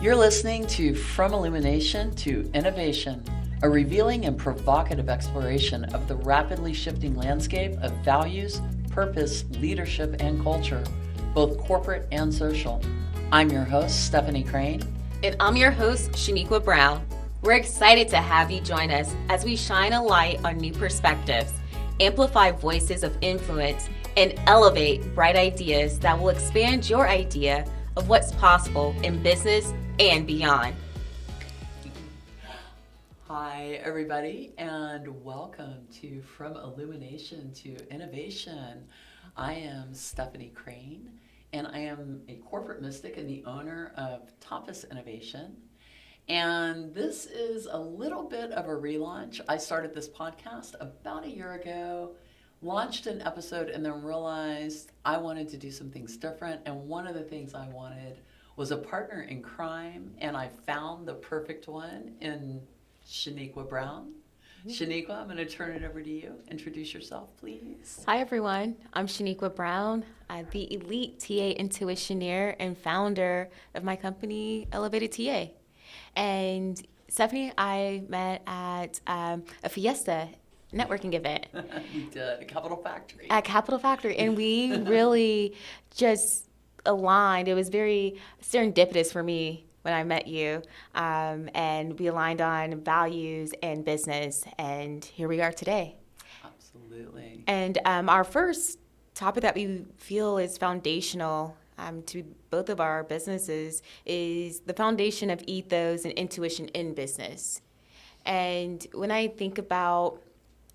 You're listening to From Illumination to Innovation, a revealing and provocative exploration of the rapidly shifting landscape of values, purpose, leadership, and culture, both corporate and social. I'm your host, Stephanie Crain. And I'm your host, Shaniqua Brown. We're excited to have you join us as we shine a light on new perspectives, amplify voices of influence, and elevate bright ideas that will expand your idea of what's possible in business and beyond. Hi, everybody, and welcome to From Illumination to Innovation. I am Stephanie Crain, and I am a corporate mystic and the owner of Topis Innovation. And this is a little bit of a relaunch. I started this podcast about a year ago, launched an episode, and then realized I wanted to do some things different. And one of the things I wanted was a partner in crime, and I found the perfect one in Shaniqua Brown. Shaniqua, I'm going to turn it over to you. Introduce yourself, please. Hi, everyone. I'm Shaniqua Brown, the elite TA intuitioneer and founder of my company, Elevated TA. And Stephanie, I met at a Fiesta networking event. We did, at Capital Factory. At Capital Factory, and we really just aligned. It was very serendipitous for me when I met you, and we aligned on values and business, and here we are today. Absolutely. And our first topic that we feel is foundational to both of our businesses is the foundation of ethos and intuition in business. And when I think about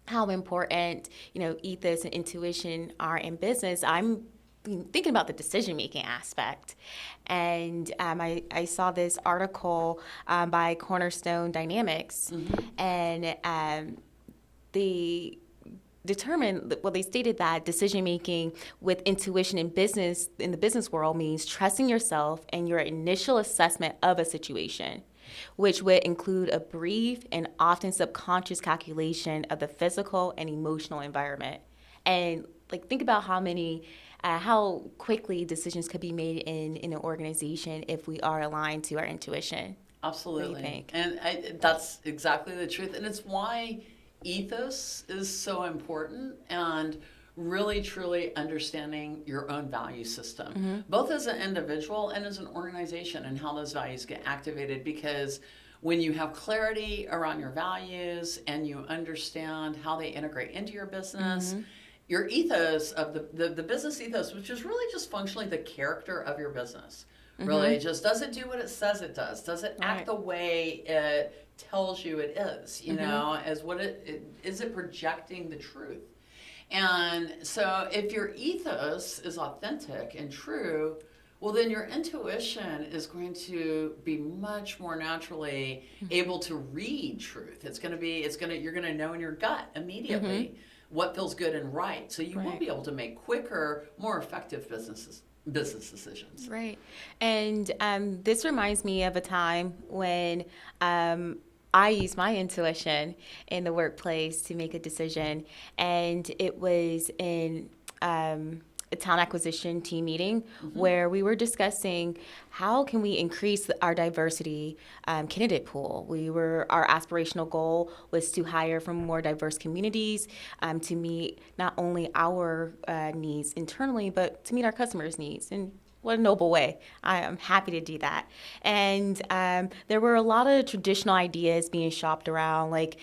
how important, ethos and intuition are in business, I'm thinking about the decision-making aspect. And I saw this article by Cornerstone Dynamics, and they stated that decision-making with intuition in the business world means trusting yourself and your initial assessment of a situation, which would include a brief and often subconscious calculation of the physical and emotional environment. And think about how quickly decisions could be made in an organization if we are aligned to our intuition. Absolutely. What do you think? And that's exactly the truth. And it's why ethos is so important, and really truly understanding your own value system, both as an individual and as an organization, and how those values get activated. Because when you have clarity around your values and you understand how they integrate into your business, your ethos of the business ethos, which is really just functionally the character of your business, really just does it do what it says it does? Does it act the way it tells you it is? As what is it projecting the truth? And so if your ethos is authentic and true, well, then your intuition is going to be much more naturally able to read truth. You're going to know in your gut immediately what feels good and right. So you will be able to make quicker, more effective business decisions. Right. And this reminds me of a time when I used my intuition in the workplace to make a decision, and it was in a talent acquisition team meeting where we were discussing how can we increase our diversity candidate pool. Our aspirational goal was to hire from more diverse communities to meet not only our needs internally, but to meet our customers' needs. And what a noble way. I am happy to do that. And there were a lot of traditional ideas being shopped around,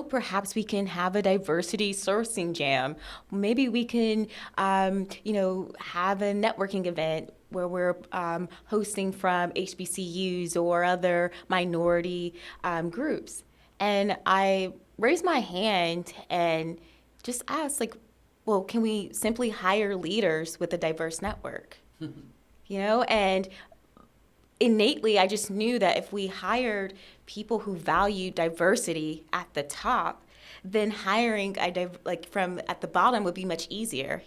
perhaps we can have a diversity sourcing jam. Maybe we can, have a networking event where we're hosting from HBCUs or other minority groups. And I raised my hand and just asked, can we simply hire leaders with a diverse network? And innately, I just knew that if we hired people who value diversity at the top, then hiring from at the bottom would be much easier.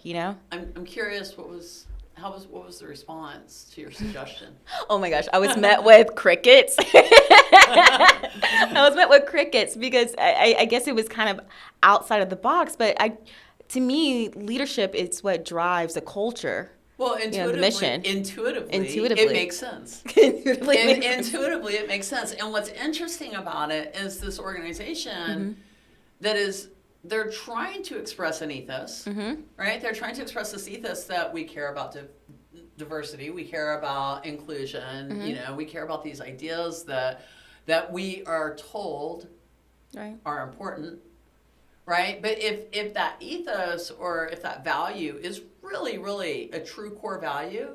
I'm curious, what was the response to your suggestion? Oh my gosh, I was met with crickets. I was met with crickets because I guess it was kind of outside of the box, but to me, leadership is what drives a culture. Well, the mission. Intuitively, it makes sense. Intuitively, it makes sense. And what's interesting about it is this organization they're trying to express an ethos, right? They're trying to express this ethos that we care about diversity, we care about inclusion, we care about these ideas that we are told are important. Right? But if that ethos or if that value is really, really a true core value,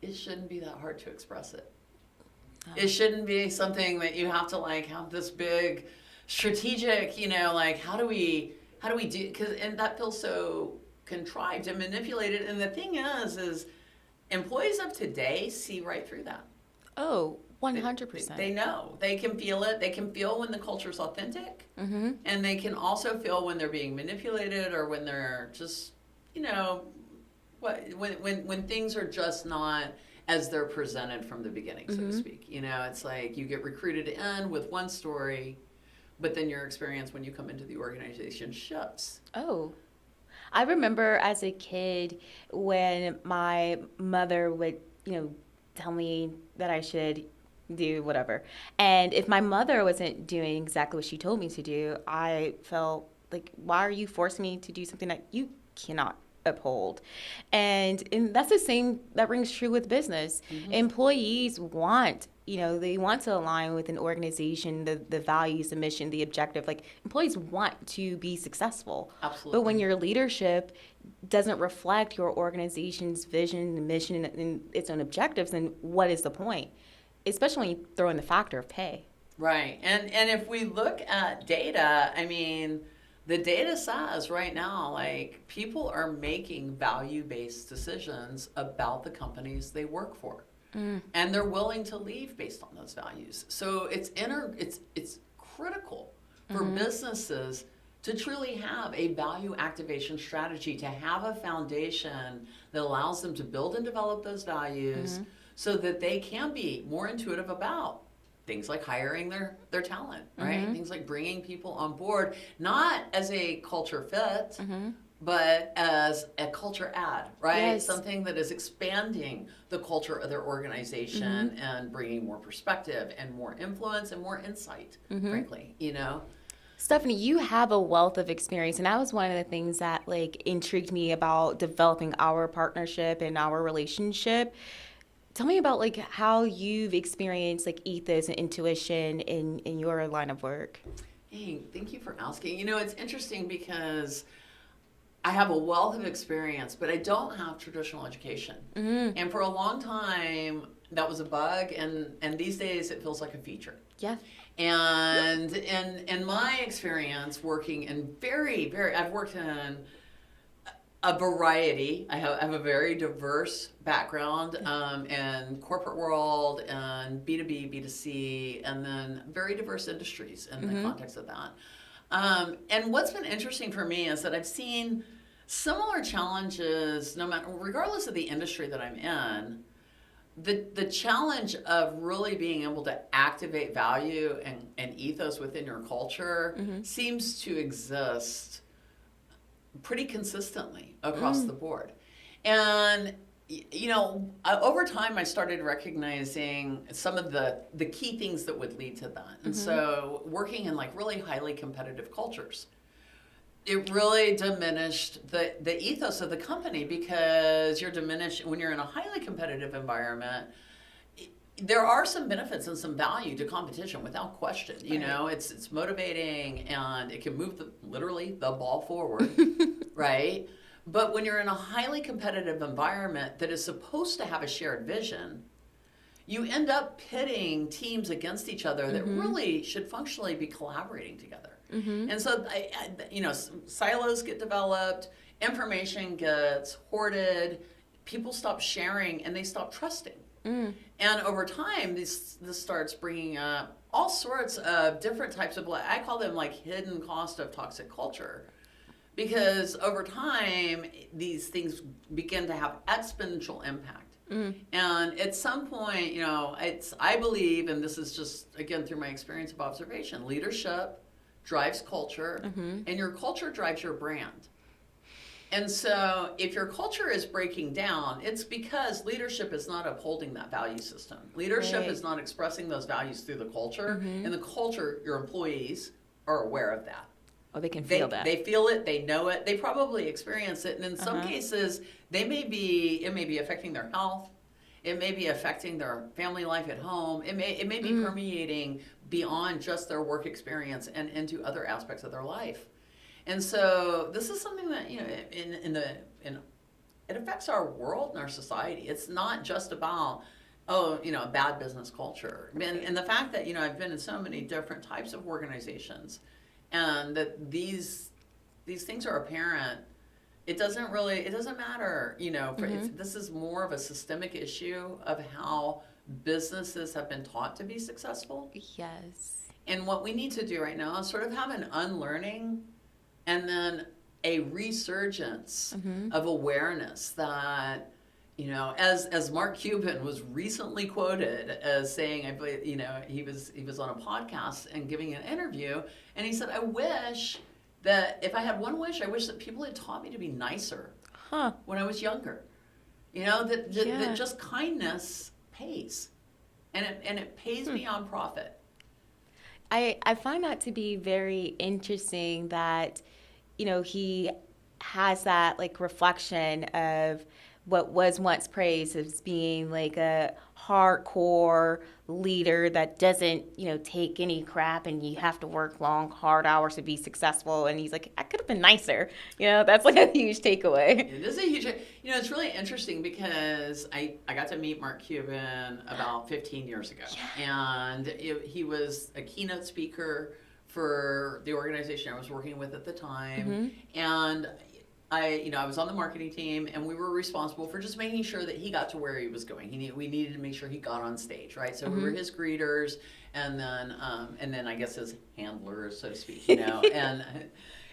it shouldn't be that hard to express it. Oh. It shouldn't be something that you have to have this big strategic, how do we do, and that feels so contrived and manipulated. And the thing is employees of today see right through that. Oh, 100%. They know. They can feel it. They can feel when the culture's authentic. And they can also feel when they're being manipulated or when they're just, when things are just not as they're presented from the beginning, so to speak. It's like you get recruited in with one story, but then your experience when you come into the organization shifts. Oh. I remember as a kid when my mother would, tell me that I should do whatever. And if my mother wasn't doing exactly what she told me to do, I felt like, why are you forcing me to do something that you cannot uphold? And that's the same that rings true with business. Employees want, they want to align with an organization, the values, the mission, the objective. Like, employees want to be successful. Absolutely. But when your leadership doesn't reflect your organization's vision, the mission, and its own objectives, then what is the point? Especially when you throw in the factor of pay. Right. And if we look at data, the data says right now, people are making value-based decisions about the companies they work for. And they're willing to leave based on those values. So it's critical for businesses to truly have a value activation strategy, to have a foundation that allows them to build and develop those values so that they can be more intuitive about things like hiring their talent, right? Things like bringing people on board, not as a culture fit, but as a culture add, right? Yes. Something that is expanding the culture of their organization and bringing more perspective and more influence and more insight, frankly, Stephanie, you have a wealth of experience, and that was one of the things that intrigued me about developing our partnership and our relationship. Tell me about how you've experienced ethos and intuition in your line of work. Hey, thank you for asking. It's interesting because I have a wealth of experience, but I don't have traditional education. And for a long time, that was a bug, and these days it feels like a feature. Yeah. And in my experience working in I've worked in a variety. I have a very diverse background in corporate world and B2B, B2C, and then very diverse industries in the context of that. And what's been interesting for me is that I've seen similar challenges, regardless of the industry that I'm in. The challenge of really being able to activate value and ethos within your culture seems to exist pretty consistently across the board. And, over time I started recognizing some of the key things that would lead to that. And so working in really highly competitive cultures, it really diminished the ethos of the company, because you're diminished when you're in a highly competitive environment. There are some benefits and some value to competition without question. It's motivating and it can move literally the ball forward, right? But when you're in a highly competitive environment that is supposed to have a shared vision, you end up pitting teams against each other that really should functionally be collaborating together. And so, silos get developed, information gets hoarded, people stop sharing, and they stop trusting. And over time, this starts bringing up all sorts of different types of, I call them hidden cost of toxic culture. Because over time, these things begin to have exponential impact. And at some point, I believe, and this is just, again, through my experience of observation, leadership drives culture, and your culture drives your brand. And so if your culture is breaking down, it's because leadership is not upholding that value system. Leadership Right. is not expressing those values through the culture. And the culture, your employees are aware of that. Oh, they can They, feel that. they feel it, they know it, they probably experience it. And in some cases, it may be affecting their health. It may be affecting their family life at home. It may be permeating beyond just their work experience and into other aspects of their life. And so this is something that, in it affects our world and our society. It's not just about a bad business culture. And the fact that, I've been in so many different types of organizations, and that these things are apparent. It doesn't matter, this is more of a systemic issue of how businesses have been taught to be successful. Yes. And what we need to do right now is sort of have an unlearning and then a resurgence of awareness that, as Mark Cuban was recently quoted as saying, I believe, he was on a podcast and giving an interview, and he said, I wish that if I had one wish, I wish that people had taught me to be nicer when I was younger. That just kindness pays, and it pays beyond profit. I find that to be very interesting that, he has that like reflection of what was once praised as being like a hardcore leader that doesn't, take any crap and you have to work long, hard hours to be successful. And he's like, I could have been nicer. That's like a huge takeaway. It is a huge, it's really interesting because I got to meet Mark Cuban about 15 years ago. Yeah. And he was a keynote speaker for the organization I was working with at the time. And I was on the marketing team, and we were responsible for just making sure that he got to where he was going. We needed to make sure he got on stage, right? So we were his greeters, and then I guess his handlers, so to speak, and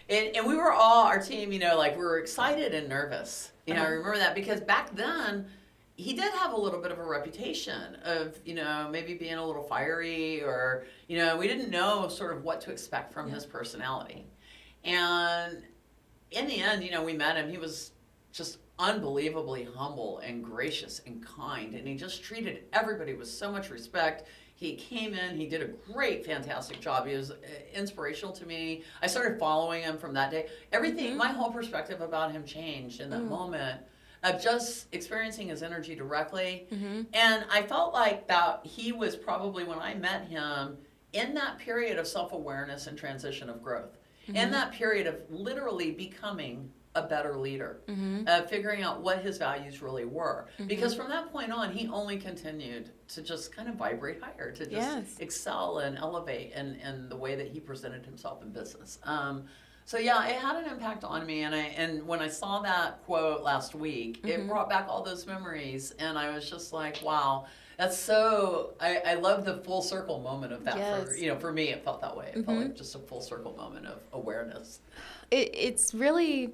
we were all our team, we were excited and nervous. I remember that because back then he did have a little bit of a reputation of, maybe being a little fiery, or, we didn't know sort of what to expect from his personality. And in the end, we met him. He was just unbelievably humble and gracious and kind, and he just treated everybody with so much respect. He came in, he did a great, fantastic job. He was inspirational to me. I started following him from that day. Everything, my whole perspective about him changed in that moment of just experiencing his energy directly. And I felt like that he was probably, when I met him, in that period of self-awareness and transition of growth. In that period of literally becoming a better leader, figuring out what his values really were. Because from that point on, he only continued to just kind of vibrate higher, to just excel and elevate in the way that he presented himself in business. So yeah, it had an impact on me, and when I saw that quote last week, it brought back all those memories, and I was just like, wow. That's so, I love the full circle moment of that. For me, it felt that way. It felt like just a full circle moment of awareness. It's really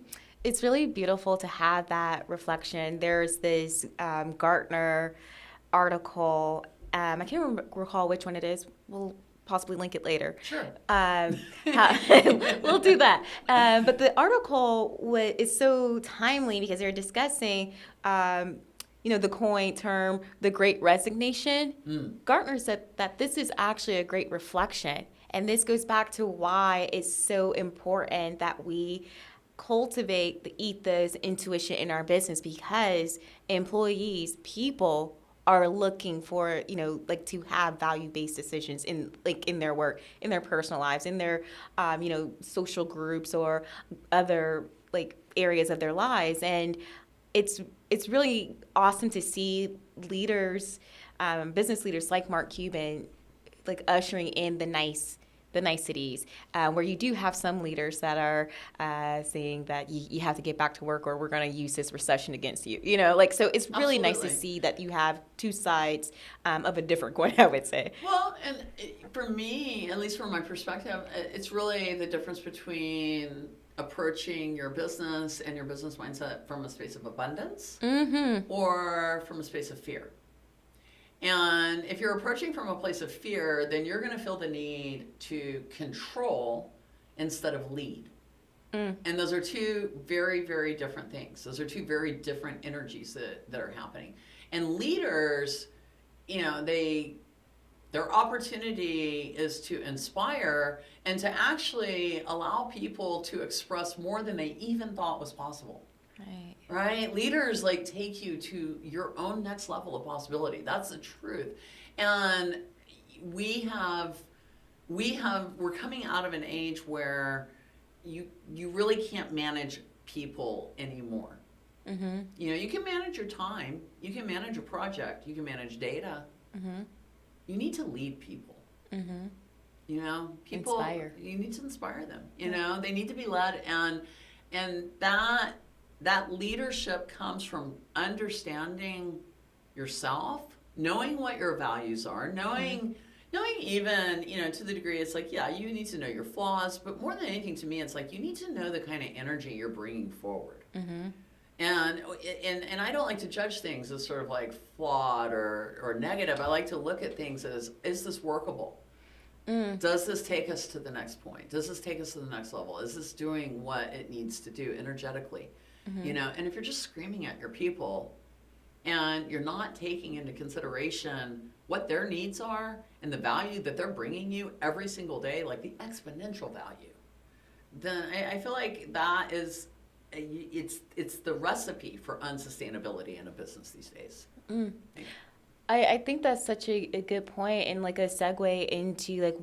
beautiful to have that reflection. There's this Gartner article. I can't recall which one it is. We'll possibly link it later. Sure. We'll do that. But the article is so timely because they're discussing the coin term, the Great Resignation. Gartner said that this is actually a great reflection. And this goes back to why it's so important that we cultivate the ethos, intuition in our business, because employees, people are looking for, to have value-based decisions in their work, in their personal lives, in their, social groups or other areas of their lives. And it's really awesome to see leaders, business leaders like Mark Cuban, ushering in the niceties, where you do have some leaders that are saying that you have to get back to work or we're going to use this recession against you. So it's really nice to see that you have two sides of a different coin, I would say. Well, and for me, at least from my perspective, it's really the difference between approaching your business and your business mindset from a space of abundance or from a space of fear. And if you're approaching from a place of fear, then you're going to feel the need to control instead of lead. And those are two very, very different things. Those are two very different energies that are happening. And leaders, their opportunity is to inspire and to actually allow people to express more than they even thought was possible. Right? Leaders take you to your own next level of possibility. That's the truth. And we're coming out of an age where you really can't manage people anymore. You can manage your time, you can manage a project, you can manage data. You need to lead people. People inspire. You need to inspire them. They need to be led, and that leadership comes from understanding yourself, knowing what your values are, knowing even, to the degree it's you need to know your flaws, but more than anything to me, it's you need to know the kind of energy you're bringing forward. And I don't like to judge things as sort of flawed or negative. I like to look at things as, is this workable? Does this take us to the next point? Does this take us to the next level? Is this doing what it needs to do energetically? And if you're just screaming at your people and you're not taking into consideration what their needs are and the value that they're bringing you every single day, the exponential value, then I feel like that is, it's the recipe for unsustainability in a business these days. I think that's such a good point, and a segue into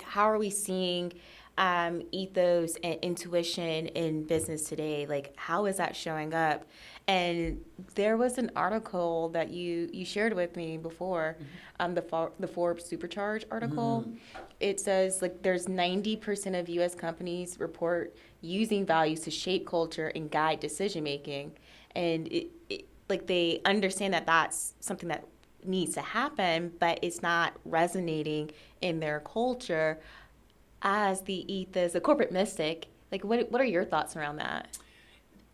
how are we seeing ethos and intuition in business today? How is that showing up? And there was an article that you shared with me before, the Forbes Supercharge article. It says there's 90% of U.S. companies report using values to shape culture and guide decision making, and they understand that that's something that needs to happen, but it's not resonating in their culture as the ethos, the corporate mystic. What are your thoughts around that?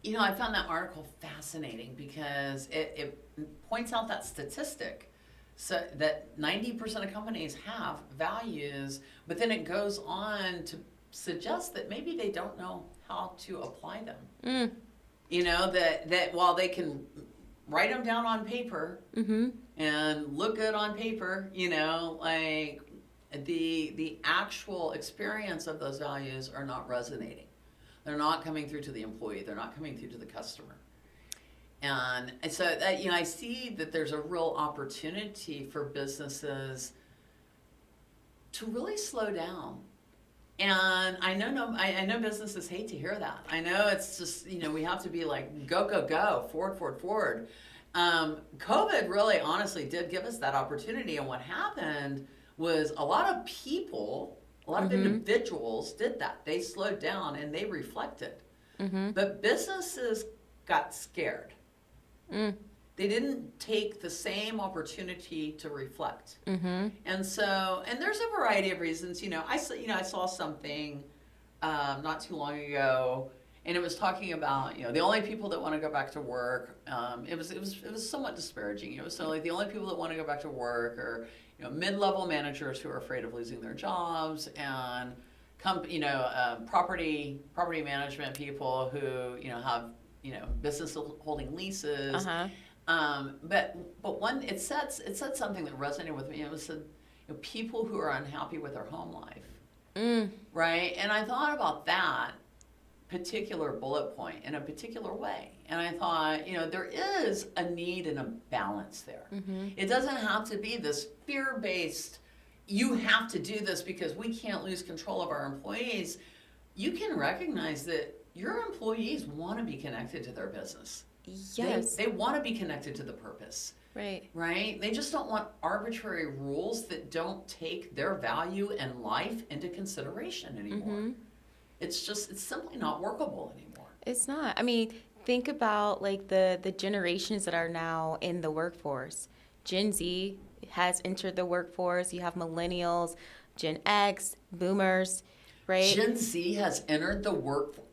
I found that article fascinating because it points out that statistic, so that 90% of companies have values, but then it goes on to suggest that maybe they don't know how to apply them. That while they can write them down on paper and look good on paper, the actual experience of those values are not resonating. They're not coming through to the employee. They're not coming through to the customer. And so that, I see that there's a real opportunity for businesses to really slow down. And I know businesses hate to hear that. I know it's just, we have to be go, go, go, forward, forward, forward. COVID really honestly did give us that opportunity. And what happened was a lot of people, a lot of individuals did that. They slowed down and they reflected. But businesses got scared. They didn't take the same opportunity to reflect. And there's a variety of reasons. I saw something not too long ago, and it was talking about the only people that want to go back to work. It was somewhat disparaging. It was the only people that want to go back to work are mid-level managers who are afraid of losing their jobs, and property management people who have business holding leases. But one, it said something that resonated with me. It was people who are unhappy with their home life, right? And I thought about that particular bullet point in a particular way, and I thought, there is a need and a balance there. It doesn't have to be this fear-based, you have to do this because we can't lose control of our employees. You can recognize that your employees want to be connected to their business. Yes. They want to be connected to the purpose. Right? They just don't want arbitrary rules that don't take their value and life into consideration anymore. It's simply not workable anymore. It's not. I mean, think about the generations that are now in the workforce. Gen Z has entered the workforce. You have millennials, Gen X, boomers, right? Gen Z has entered the workforce.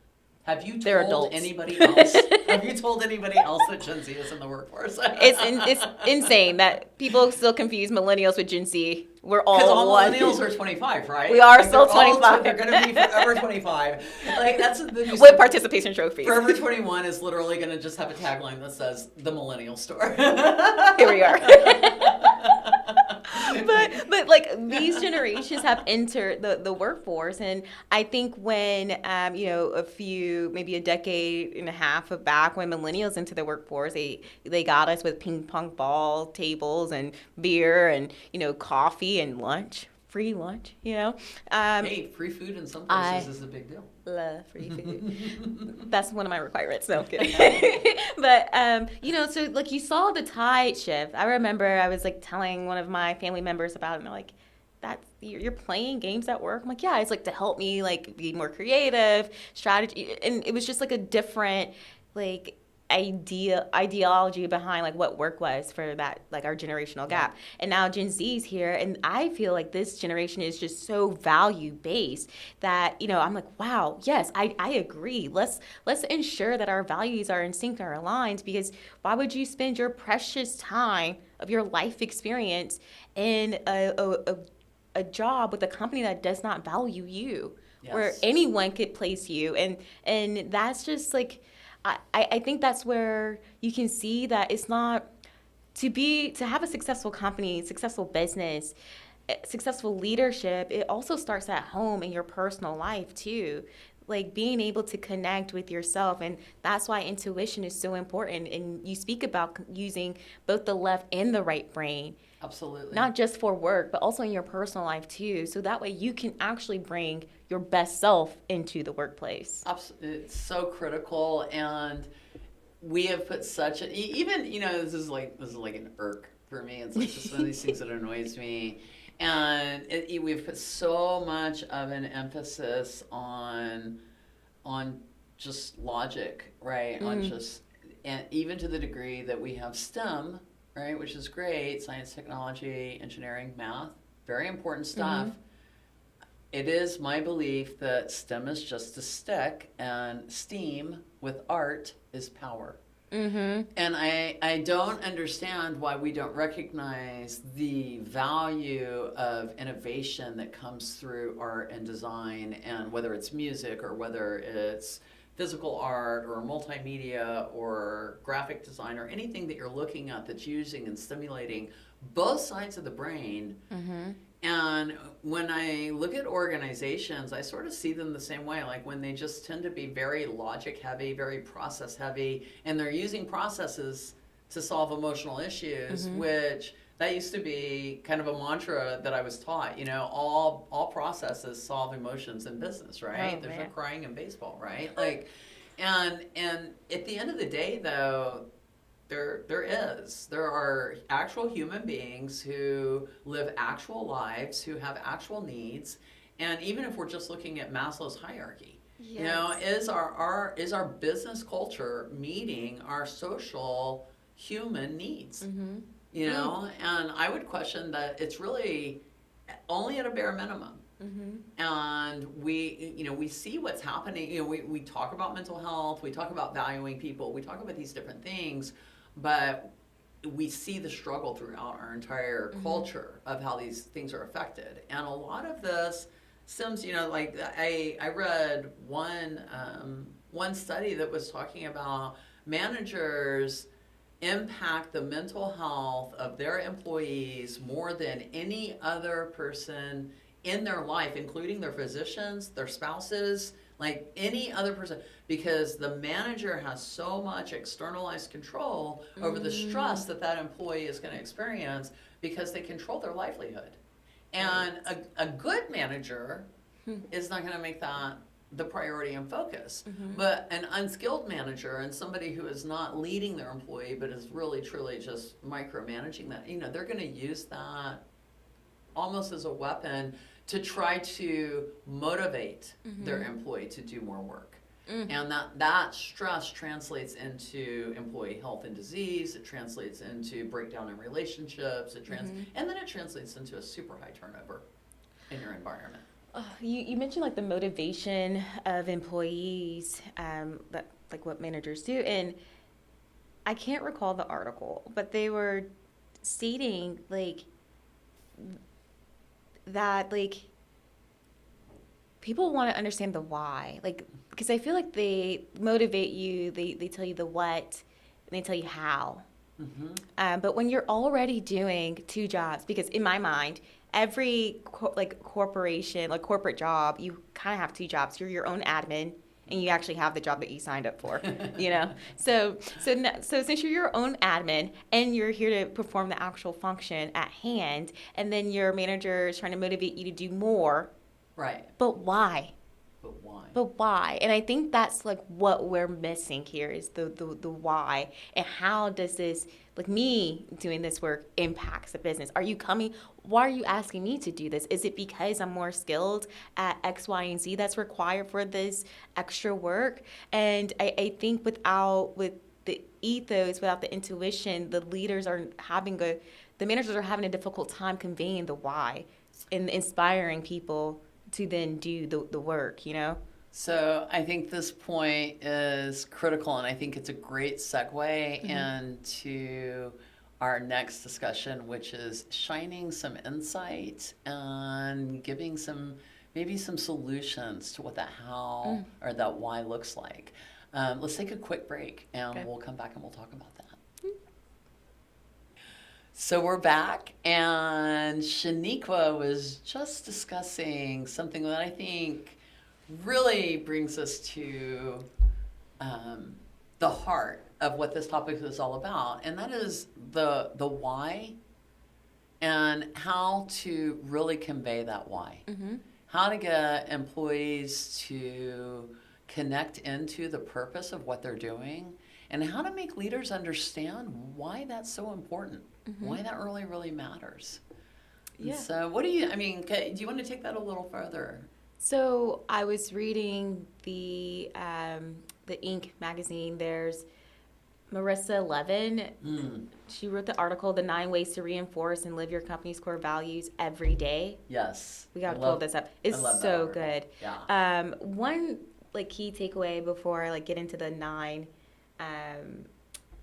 Have you They're told adults. anybody else? Have you told anybody else that Gen Z is in the workforce? It's insane that people still confuse millennials with Gen Z. We're Because all all one. millennials are 25, right? We are Like, still they're all 25. they're going to be forever 25. Like, that's the new With participation trophies. Forever 21 is literally going to just have a tagline that says the millennial store. Here we are. but like these generations have entered the workforce, and I think when maybe a decade and a half back, when millennials into the workforce, they got us with ping pong ball tables and beer and coffee and lunch, free lunch. Hey, free food in some places is a big deal. Love free food. That's one of my requirements. No, I'm kidding. But so like you saw the tide shift. I remember I was like telling one of my family members about it, and they're like, "That's you're playing games at work." I'm like, "Yeah, it's like to help me like be more creative, strategy," and it was just like a different like ideology behind like what work was for that, like our generational gap. And now Gen Z's here, and I feel like this generation is just so value based that I'm like, wow, yes, I agree. Let's ensure that our values are in sync, are aligned, because why would you spend your precious time of your life experience in a job with a company that does not value you, where anyone could place you, and that's just like I think that's where you can see that it's not to have a successful company, successful business, successful leadership. It also starts at home in your personal life too. Like being able to connect with yourself, and that's why intuition is so important. And you speak about using both the left and the right brain. Absolutely. Not just for work, but also in your personal life too. So that way you can actually bring your best self into the workplace. It's so critical, and we have put such a even this is like an irk for me. It's like just one of these things that annoys me, and we've put so much of an emphasis on just logic, right? On just, and even to the degree that we have STEM, right, which is great, science, technology, engineering, math, very important stuff. It is my belief that STEM is just a stick, and STEAM with art is power. And I don't understand why we don't recognize the value of innovation that comes through art and design, and whether it's music or whether it's physical art or multimedia or graphic design or anything that you're looking at that's using and stimulating both sides of the brain. And when I look at organizations, I sort of see them the same way, like when they just tend to be very logic heavy, very process heavy, and they're using processes to solve emotional issues, which that used to be kind of a mantra that I was taught. All processes solve emotions in business, right? There's no crying in baseball, right? Like, and at the end of the day, though, there are actual human beings who live actual lives, who have actual needs, and even if we're just looking at Maslow's hierarchy, is our business culture meeting our social human needs? And I would question that it's really only at a bare minimum. And we see what's happening. We talk about mental health, we talk about valuing people, we talk about these different things, but we see the struggle throughout our entire culture of how these things are affected. And a lot of this stems, like I read one study that was talking about managers impact the mental health of their employees more than any other person in their life, including their physicians, their spouses, like any other person, because the manager has so much externalized control over the stress that employee is going to experience, because they control their livelihood. And a good manager is not going to make that the priority and focus. But an unskilled manager and somebody who is not leading their employee but is really truly just micromanaging that, they're going to use that almost as a weapon to try to motivate their employee to do more work. And that stress translates into employee health and disease. It translates into breakdown in relationships. And then it translates into a super high turnover in your environment. You mentioned like the motivation of employees, that like what managers do, and I can't recall the article, but they were stating like that like people want to understand the why, like because I feel like they motivate you, they tell you the what, and they tell you how. But when you're already doing two jobs, because in my mind, every like corporation, like corporate job, you kind of have two jobs. You're your own admin, and you actually have the job that you signed up for. You know, so since you're your own admin and you're here to perform the actual function at hand, and then your manager is trying to motivate you to do more. Right. But why? But why? But why? And I think that's like what we're missing here is the why, and how does this, like me doing this work, impacts the business? Are you coming? Why are you asking me to do this? Is it because I'm more skilled at X, Y, and Z that's required for this extra work? And I think with the ethos, without the intuition, the managers are having a difficult time conveying the why and inspiring people to then do the work, you know? So I think this point is critical, and I think it's a great segue into our next discussion, which is shining some insight and giving maybe some solutions to what that how or that why looks like. Let's take a quick break, and we'll come back and we'll talk about that. So we're back, and Shaniqua was just discussing something that I think really brings us to the heart of what this topic is all about, and that is the why and how to really convey that why. How to get employees to connect into the purpose of what they're doing, and how to make leaders understand why that's so important, why that really, really matters. Yeah. So do you want to take that a little further? So I was reading the Inc. magazine. There's Marissa Levin. She wrote the article, The 9 Ways to Reinforce and Live Your Company's Core Values Every Day. Yes. We got to pull this up. It's so good. Yeah. One like key takeaway before I like get into the 9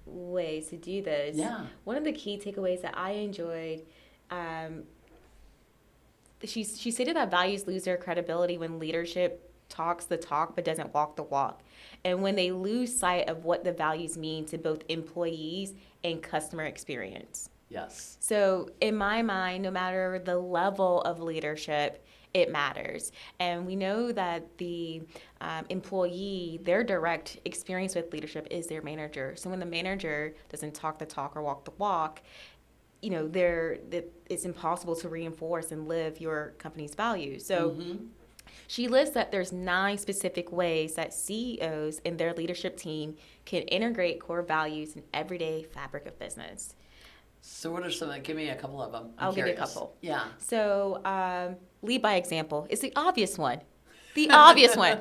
ways to do this. Yeah. One of the key takeaways that I enjoyed, she stated that values lose their credibility when leadership talks the talk but doesn't walk the walk, and when they lose sight of what the values mean to both employees and customer experience. Yes. So in my mind, no matter the level of leadership, it matters. And we know that the employee, their direct experience with leadership is their manager. So when the manager doesn't talk the talk or walk the walk, you know, it's impossible to reinforce and live your company's values. So she lists that there's 9 specific ways that CEOs and their leadership team can integrate core values in everyday fabric of business. So what are some? Give me a couple of them. I'll give you a couple. Yeah. So lead by example is the obvious one. The obvious one.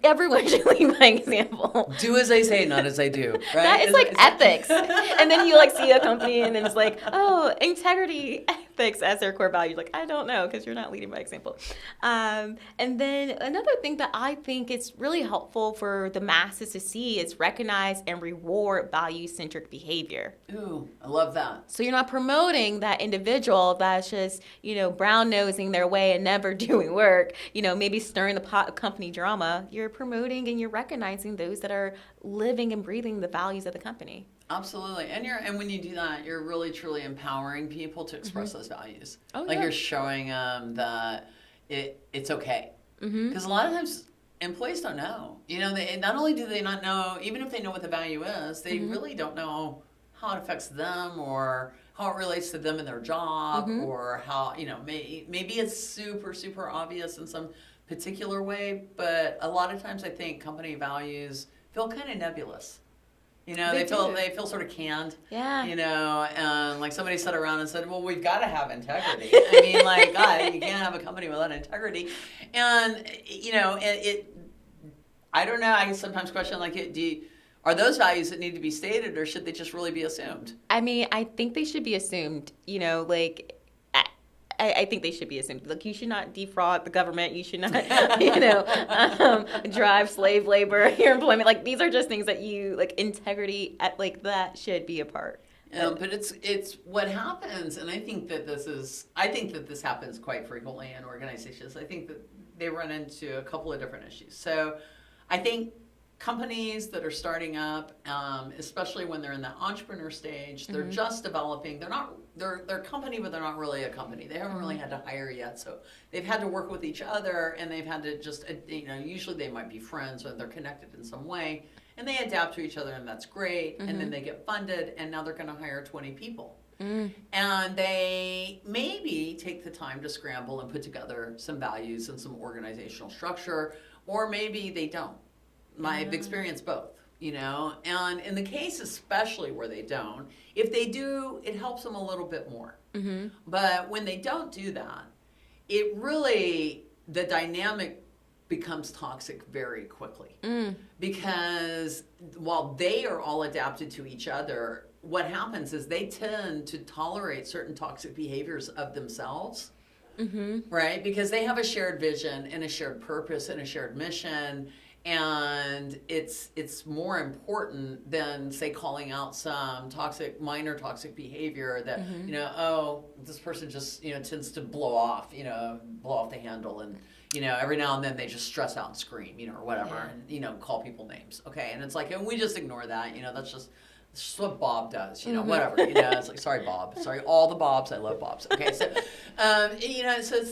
Everyone should lead by example. Do as I say, not as I do. Right? That is like ethics. And then you like see a company and then it's like, oh, integrity, ethics as their core value. Like, I don't know, because you're not leading by example. And then another thing that I think is really helpful for the masses to see is recognize and reward value-centric behavior. Ooh, I love that. So you're not promoting that individual that's just, you know, brown-nosing their way and never doing work, you know, maybe stirring the pot of company drama. You're promoting and you're recognizing those that are living and breathing the values of the company. Absolutely. And when you do that, you're really truly empowering people to express those values. Oh, like yeah. You're showing them that it's okay. Because a lot of times employees don't know. You know, not only do they not know, even if they know what the value is, they really don't know how it affects them or how it relates to them in their job or how, you know, maybe it's super, super obvious in some particular way, but a lot of times I think company values feel kind of nebulous. You know, they feel sort of canned. Yeah. You know, and like somebody sat around and said, "Well, we've got to have integrity." I mean, like, God, you can't have a company without integrity. And you know, I don't know. I sometimes question like, are those values that need to be stated, or should they just really be assumed? I mean, I think they should be assumed. You know, like I think they should be assumed. Like, you should not defraud the government. You should not, drive slave labor, your employment. Like, these are just things that you, like, integrity, like, that should be a part. But it's what happens, and I think that this happens quite frequently in organizations. I think that they run into a couple of different issues. So I think companies that are starting up, especially when they're in the entrepreneur stage, they're just developing. They're a company, but they're not really a company. They haven't really had to hire yet, so they've had to work with each other, and they've had to just, usually they might be friends or they're connected in some way, and they adapt to each other, and that's great. And then they get funded, and now they're going to hire 20 people. And they maybe take the time to scramble and put together some values and some organizational structure, or maybe they don't. I've experienced both, and in the case especially where they don't, if they do, it helps them a little bit more. But when they don't do that, the dynamic becomes toxic very quickly. Because while they are all adapted to each other, what happens is they tend to tolerate certain toxic behaviors of themselves, right? Because they have a shared vision and a shared purpose and a shared mission. And it's more important than, say, calling out some minor toxic behavior that, this person just, tends to blow off the handle. And, every now and then they just stress out and scream, or whatever, and, call people names. Okay. And it's like, and we just ignore that, that's just what Bob does, whatever, it's like, sorry, Bob, sorry, all the Bobs, I love Bobs. Okay. So, so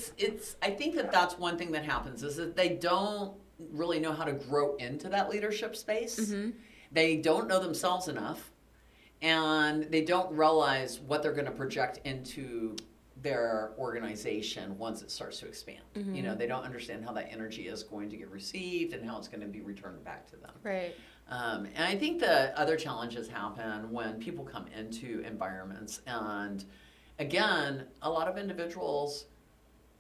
I think that's one thing that happens is that they don't really know how to grow into that leadership space. They don't know themselves enough, and they don't realize what they're going to project into their organization once it starts to expand. They don't understand how that energy is going to get received and how it's going to be returned back to them. Right. And I think the other challenges happen when people come into environments, and again, a lot of individuals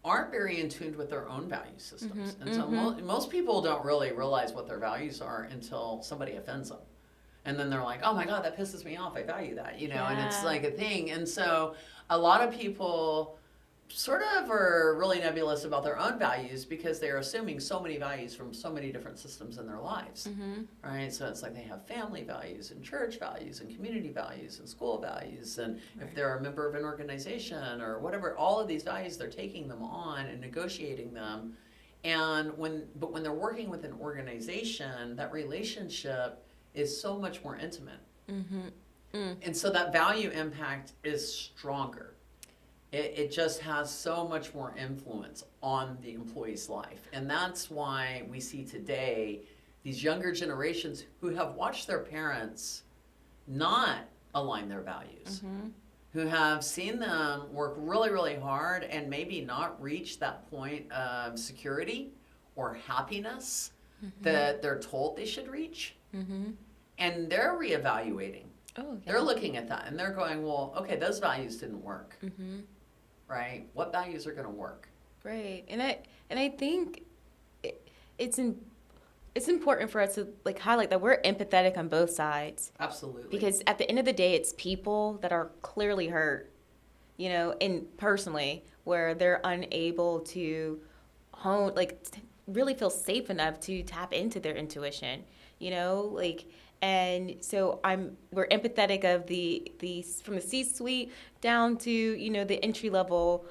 aren't very in tune with their own value systems. And so most people don't really realize what their values are until somebody offends them. And then they're like, oh my God, that pisses me off. I value that, and it's like a thing. And so a lot of people sort of are really nebulous about their own values because they're assuming so many values from so many different systems in their lives, right? So it's like they have family values and church values and community values and school values, and if they're a member of an organization or whatever, all of these values, they're taking them on and negotiating them. And when they're working with an organization, that relationship is so much more intimate. And so that value impact is stronger. It just has so much more influence on the employee's life. And that's why we see today these younger generations who have watched their parents not align their values, who have seen them work really, really hard and maybe not reach that point of security or happiness that they're told they should reach. And they're reevaluating. They're looking at that and they're going, well, okay, those values didn't work. Right? What values are going to work? Right. And I think it's important for us to highlight that we're empathetic on both sides. Absolutely. Because at the end of the day, it's people that are clearly hurt, and personally, where they're unable to really feel safe enough to tap into their intuition, and so we're empathetic of the from the C-suite down to the entry level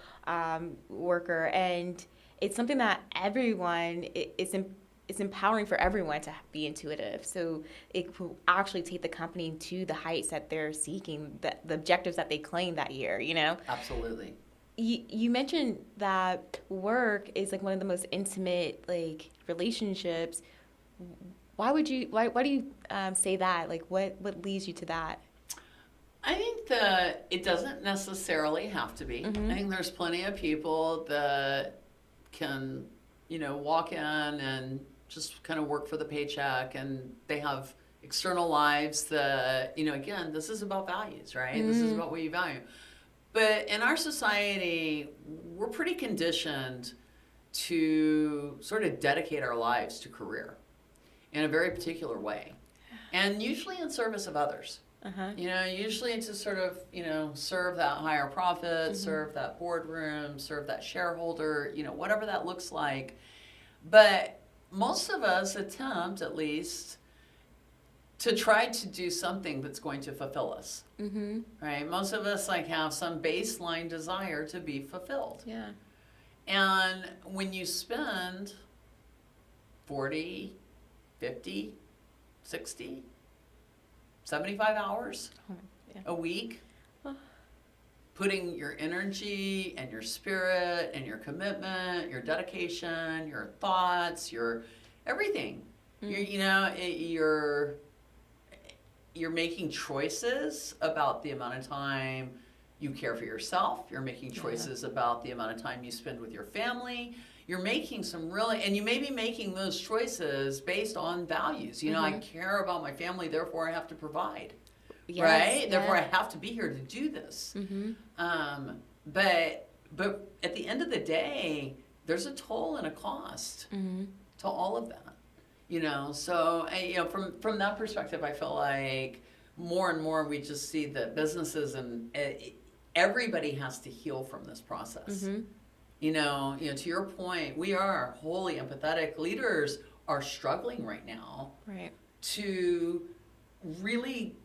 worker, and it's something that everyone it's empowering for everyone to be intuitive. So it will actually take the company to the heights that they're seeking, the objectives that they claim that year. Absolutely. You mentioned that work is one of the most intimate relationships. Why do you say that? What leads you to that? I think that it doesn't necessarily have to be. I think there's plenty of people that can, walk in and just kind of work for the paycheck, and they have external lives that, again, this is about values, right? This is about what you value. But in our society, we're pretty conditioned to sort of dedicate our lives to career in a very particular way, and usually in service of others. Usually to sort of, serve that higher profit, serve that boardroom, serve that shareholder, whatever that looks like. But most of us attempt, at least, to try to do something that's going to fulfill us. Right? Most of us have some baseline desire to be fulfilled. Yeah. And when you spend 40, 50, 60, 75 hours a week putting your energy and your spirit and your commitment, your dedication, your thoughts, your everything, you're making choices about the amount of time you care for yourself. You're making choices about the amount of time you spend with your family. You're making and you may be making those choices based on values. I care about my family, therefore I have to provide. Yes, right? Yeah. Therefore I have to be here to do this. But at the end of the day, there's a toll and a cost to all of that. So from that perspective, I feel like more and more we just see that businesses and everybody has to heal from this process. To your point, we are wholly empathetic. Leaders are struggling right now to really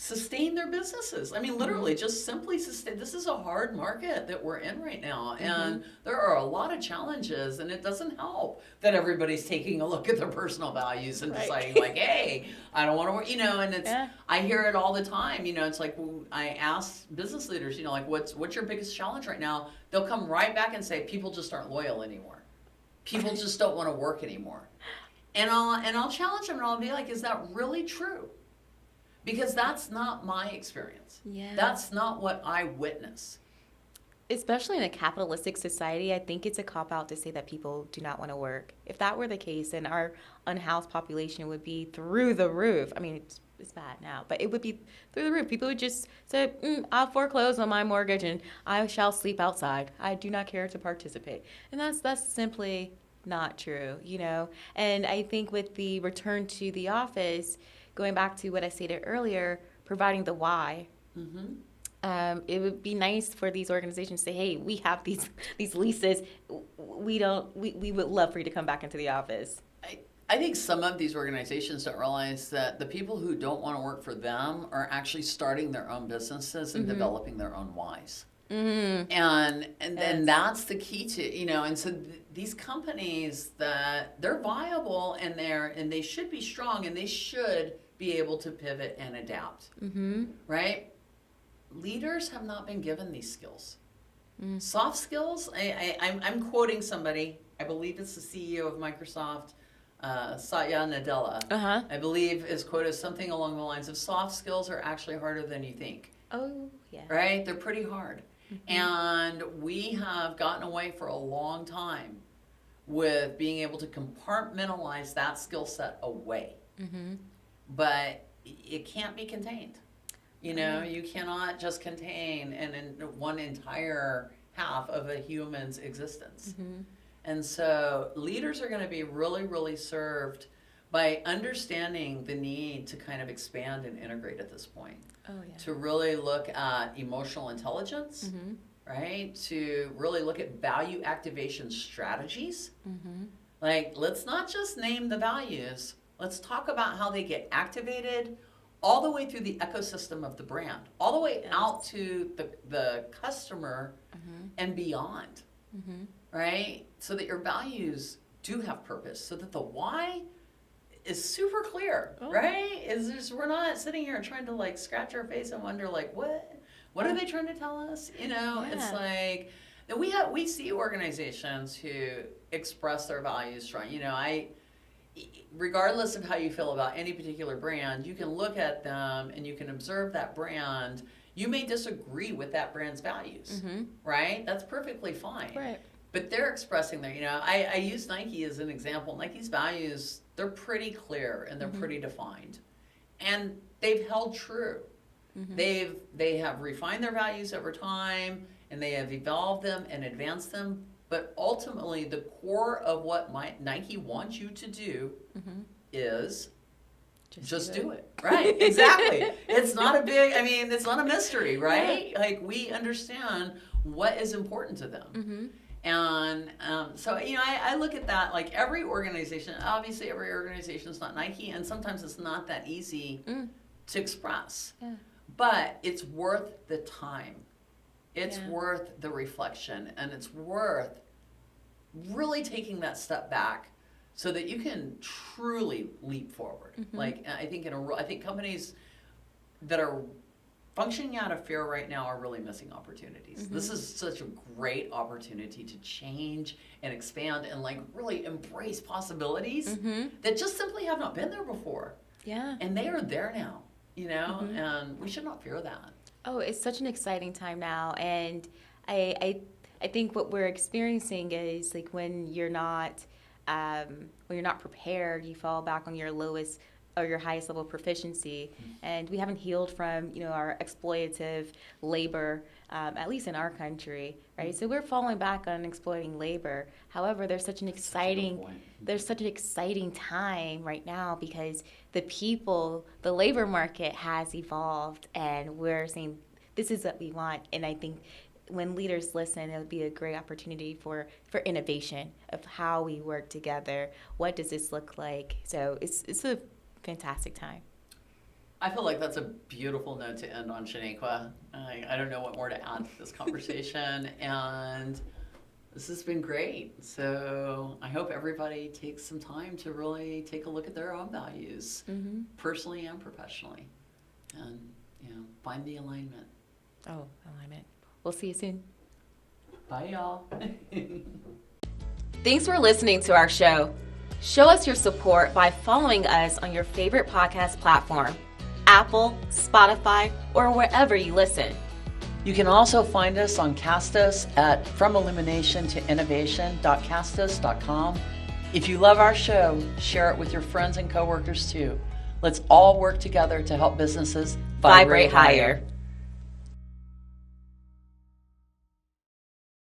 sustain their businesses. I mean, literally, just simply sustain. This is a hard market that we're in right now, and there are a lot of challenges, and it doesn't help that everybody's taking a look at their personal values and deciding, hey, I don't want to work, and it's, I hear it all the time, it's like, I ask business leaders, what's your biggest challenge right now? They'll come right back and say, people just aren't loyal anymore. People just don't want to work anymore. And I'll challenge them, and I'll be like, is that really true? Because that's not my experience. Yeah. That's not what I witness. Especially in a capitalistic society, I think it's a cop-out to say that people do not want to work. If that were the case, then our unhoused population would be through the roof. I mean, it's bad now, but it would be through the roof. People would just say, I'll foreclose on my mortgage and I shall sleep outside. I do not care to participate. And that's simply not true, And I think with the return to the office, going back to what I stated earlier, providing the why. It would be nice for these organizations to say, hey, we have these leases. We would love for you to come back into the office. I think some of these organizations don't realize that the people who don't want to work for them are actually starting their own businesses and developing their own whys. And that's the key to, and so these companies that they're viable and they should be strong and they should be able to pivot and adapt, right? Leaders have not been given these skills. Soft skills, I'm quoting somebody, I believe it's the CEO of Microsoft, Satya Nadella, I believe his quote is something along the lines of soft skills are actually harder than you think. Oh, yeah. Right? They're pretty hard. And we have gotten away for a long time with being able to compartmentalize that skill set away. But it can't be contained. You cannot just contain in one entire half of a human's existence. And so leaders are going to be really, really served by understanding the need to kind of expand and integrate at this point. To really look at emotional intelligence, right? To really look at value activation strategies. Let's not just name the values. Let's talk about how they get activated all the way through the ecosystem of the brand, all the way out to the customer and beyond, right? So that your values do have purpose, so that the why is super clear, right? We're not sitting here trying to scratch our face and wonder what are they trying to tell us? It's like we see organizations who express their values strong. Regardless of how you feel about any particular brand, you can look at them and you can observe that brand. You may disagree with that brand's values, right? That's perfectly fine. Right. But they're expressing their, I use Nike as an example. Nike's values, they're pretty clear and they're pretty defined. And they've held true. They have refined their values over time and they have evolved them and advanced them. But ultimately, the core of what Nike wants you to do is Just do it. Right, exactly. It's not a big, I mean, it's not a mystery, right? Yeah. Like, we understand what is important to them. And so, I look at that, like every organization, obviously every organization is not Nike, and sometimes it's not that easy to express. Yeah. But it's worth the time. It's Yeah. worth the reflection, and it's worth really taking that step back so that you can truly leap forward. Like, I think I think companies that are functioning out of fear right now are really missing opportunities. This is such a great opportunity to change and expand and like really embrace possibilities that just simply have not been there before. Yeah. And they are there now, and we should not fear that. Oh, it's such an exciting time now, and I think what we're experiencing is like when you're not prepared, you fall back on your lowest or your highest level of proficiency, and we haven't healed from our exploitative labor, at least in our country, right? So we're falling back on exploiting labor. However, there's such an exciting time right now because the labor market has evolved, and we're saying this is what we want. And I think when leaders listen, it would be a great opportunity for innovation of how we work together. What does this look like? So it's a fantastic time. I feel like that's a beautiful note to end on, Shaniqua. I don't know what more to add to this conversation, and this has been great. So I hope everybody takes some time to really take a look at their own values, personally and professionally, and find the alignment. Oh, alignment. We'll see you soon. Bye, y'all. Thanks for listening to our show. Show us your support by following us on your favorite podcast platform, Apple, Spotify, or wherever you listen. You can also find us on Castos at From Illumination to Innovation.castos.com. If you love our show, share it with your friends and coworkers too. Let's all work together to help businesses vibrate higher.